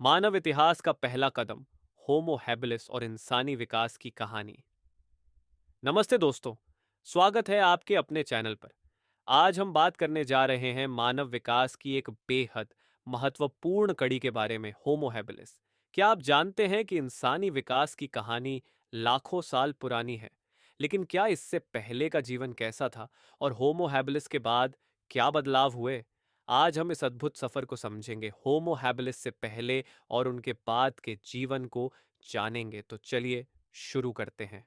मानव इतिहास का पहला कदम, होमो हैबिलिस और इंसानी विकास की कहानी। नमस्ते दोस्तों, स्वागत है आपके अपने चैनल पर। आज हम बात करने जा रहे हैं मानव विकास की एक बेहद महत्वपूर्ण कड़ी के बारे में, होमो हैबिलिस। क्या आप जानते हैं कि इंसानी विकास की कहानी लाखों साल पुरानी है? लेकिन क्या इससे पहले का जीवन कैसा था और होमो हैबिलिस के बाद क्या बदलाव हुए? आज हम इस अद्भुत सफर को समझेंगे, होमो हैबिलिस से पहले और उनके बाद के जीवन को जानेंगे। तो चलिए शुरू करते हैं।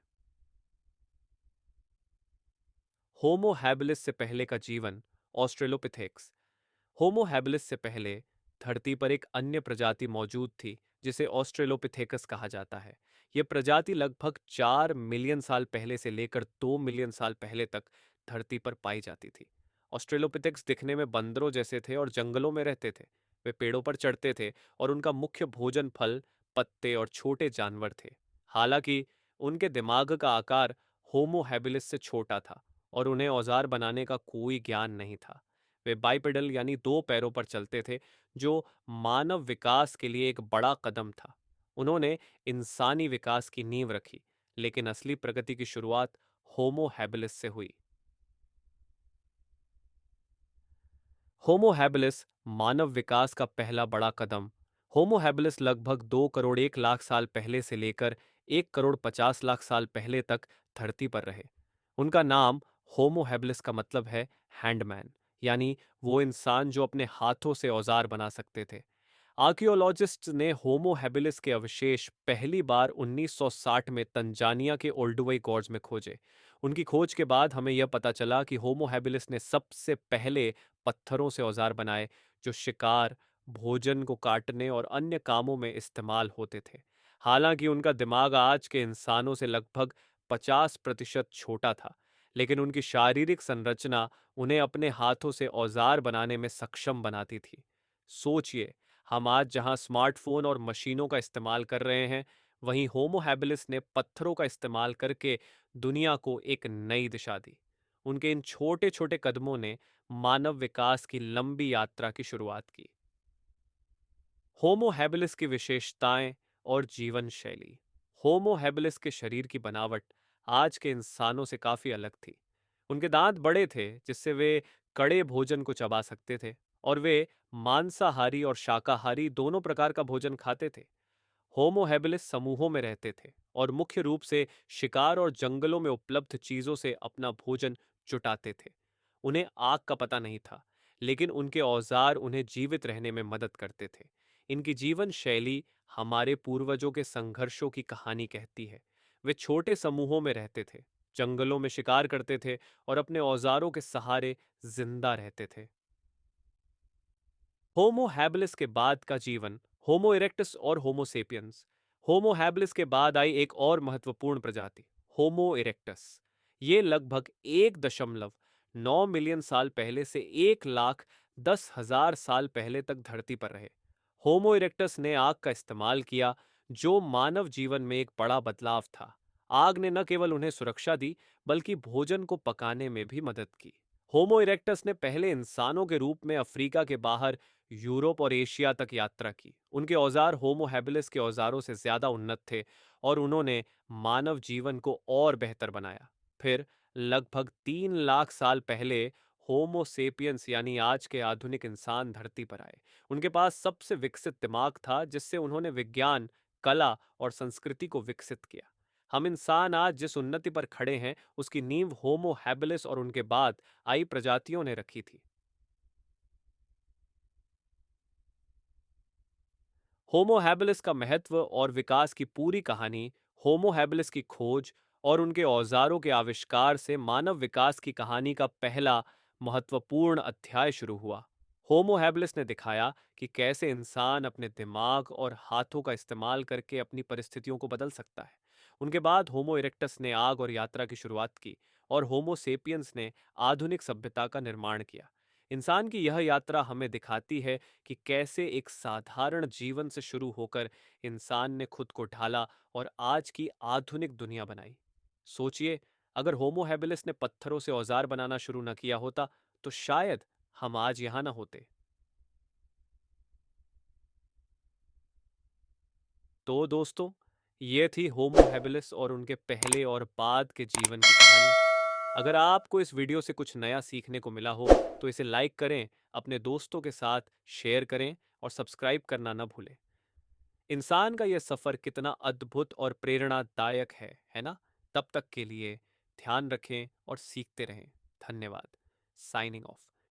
होमो हैबिलिस से पहले का जीवन, ऑस्ट्रेलोपिथेक्स। होमो हैबिलिस से पहले धरती पर एक अन्य प्रजाति मौजूद थी जिसे ऑस्ट्रेलोपिथेकस कहा जाता है। यह प्रजाति लगभग 4 मिलियन साल पहले से लेकर 2 मिलियन साल पहले तक धरती पर पाई जाती थी। ऑस्ट्रेलोपिथेक्स दिखने में बंदरों जैसे थे और जंगलों में रहते थे। वे पेड़ों पर चढ़ते थे और उनका मुख्य भोजन फल, पत्ते और छोटे जानवर थे। हालांकि उनके दिमाग का आकार होमो हैबिलिस से छोटा था और उन्हें औजार बनाने का कोई ज्ञान नहीं था। वे बाइपेडल यानी दो पैरों पर चलते थे, जो मानव विकास के लिए एक बड़ा कदम था। उन्होंने इंसानी विकास की नींव रखी, लेकिन असली प्रगति की शुरुआत होमो हैबिलिस से हुई। होमो हैबिलिस, मानव विकास का पहला बड़ा कदम। होमो हैबिलिस लगभग 2 करोड़ 1 लाख साल पहले से लेकर 1 करोड़ 50 लाख साल पहले तक धरती पर रहे। उनका नाम होमो हैबिलिस का मतलब है हैंडमैन, यानी वो इंसान जो अपने हाथों से औजार बना सकते थे। आर्कियोलॉजिस्ट्स ने होमो हैबिलिस के अवशेष पहली बार 1960 में तंजानिया के ओल्डुवई गॉर्ज में खोजे। उनकी खोज के बाद हमें यह पता चला कि होमो हैबिलिस ने सबसे पहले पत्थरों से औजार बनाए, जो शिकार, भोजन को काटने और अन्य कामों में इस्तेमाल होते थे। हालांकि उनका दिमाग आज के इंसानों से लगभग 50% छोटा था, लेकिन उनकी शारीरिक संरचना उन्हें अपने हाथों से औजार बनाने में सक्षम बनाती थी। सोचिए, हम आज जहां स्मार्टफोन और मशीनों का इस्तेमाल कर रहे हैं, वहीं होमो हैबिलिस ने पत्थरों का इस्तेमाल करके दुनिया को एक नई दिशा दी। उनके इन छोटे छोटे कदमों ने मानव विकास की लंबी यात्रा की शुरुआत की। होमो हैबिलिस की विशेषताएं और जीवन शैली। होमो हैबिलिस के शरीर की बनावट आज के इंसानों से काफी अलग थी। उनके दांत बड़े थे, जिससे वे कड़े भोजन को चबा सकते थे, और वे मांसाहारी और शाकाहारी दोनों प्रकार का भोजन खाते थे। होमो हैबिलिस समूहों में रहते थे और मुख्य रूप से शिकार और जंगलों में उपलब्ध चीजों से अपना भोजन जुटाते थे। उन्हें आग का पता नहीं था, लेकिन उनके औजार उन्हें जीवित रहने में मदद करते थे। इनकी जीवन शैली हमारे पूर्वजों के संघर्षों की कहानी कहती है। वे छोटे समूहों में रहते थे, जंगलों में शिकार करते थे और अपने औजारों के सहारे जिंदा रहते थे। होमो हैबिलिस के बाद का जीवन, होमो इरेक्टस और होमो सेपियंस। होमो हैबिलिस के बाद आई एक और महत्वपूर्ण प्रजाति, होमो इरेक्टस। ये लगभग 1.9 मिलियन साल पहले से 1,10,000 साल पहले तक धरती पर रहे। होमो इरेक्टस ने आग का इस्तेमाल किया, जो मानव जीवन में एक बड़ा बदलाव था। आग ने न केवल उन्हें सुरक्षा दी, बल्कि भोजन को पकाने में भी मदद की। होमो इरेक्टस ने पहले इंसानों के रूप में अफ्रीका के बाहर यूरोप और एशिया तक यात्रा की। उनके औजार होमो हैबिलिस के औजारों से ज्यादा उन्नत थे और उन्होंने मानव जीवन को और बेहतर बनाया। फिर लगभग 3 लाख साल पहले होमो सेपियंस यानी आज के आधुनिक इंसान धरती पर आए। उनके पास सबसे विकसित दिमाग था, जिससे उन्होंने विज्ञान, कला और संस्कृति को विकसित किया। हम इंसान आज जिस उन्नति पर खड़े हैं, उसकी नींव होमो हैबिलिस और उनके बाद आई प्रजातियों ने रखी थी। होमो हैबिलिस का महत्व और विकास की पूरी कहानी, होमो हैबिलिस की खोज और उनके औजारों के आविष्कार से मानव विकास की कहानी का पहला महत्वपूर्ण अध्याय शुरू हुआ। होमो हैबिलिस ने दिखाया कि कैसे इंसान अपने दिमाग और हाथों का इस्तेमाल करके अपनी परिस्थितियों को बदल सकता है। उनके बाद होमो इरेक्टस ने आग और यात्रा की शुरुआत की, और होमो सेपियंस ने आधुनिक सभ्यता का निर्माण किया। इंसान की यह यात्रा हमें दिखाती है कि कैसे एक साधारण जीवन से शुरू होकर इंसान ने खुद को ढाला और आज की आधुनिक दुनिया बनाई। सोचिए, अगर होमो हैबिलिस ने पत्थरों से औजार बनाना शुरू न किया होता, तो शायद हम आज यहां न होते। तो दोस्तों, ये थी होमो हैबिलिस और उनके पहले और बाद के जीवन की कहानी। अगर आपको इस वीडियो से कुछ नया सीखने को मिला हो तो इसे लाइक करें, अपने दोस्तों के साथ शेयर करें और सब्सक्राइब करना न भूलें। इंसान का यह सफर कितना अद्भुत और प्रेरणादायक है ना? तब तक के लिए ध्यान रखें और सीखते रहें। धन्यवाद। Signing off.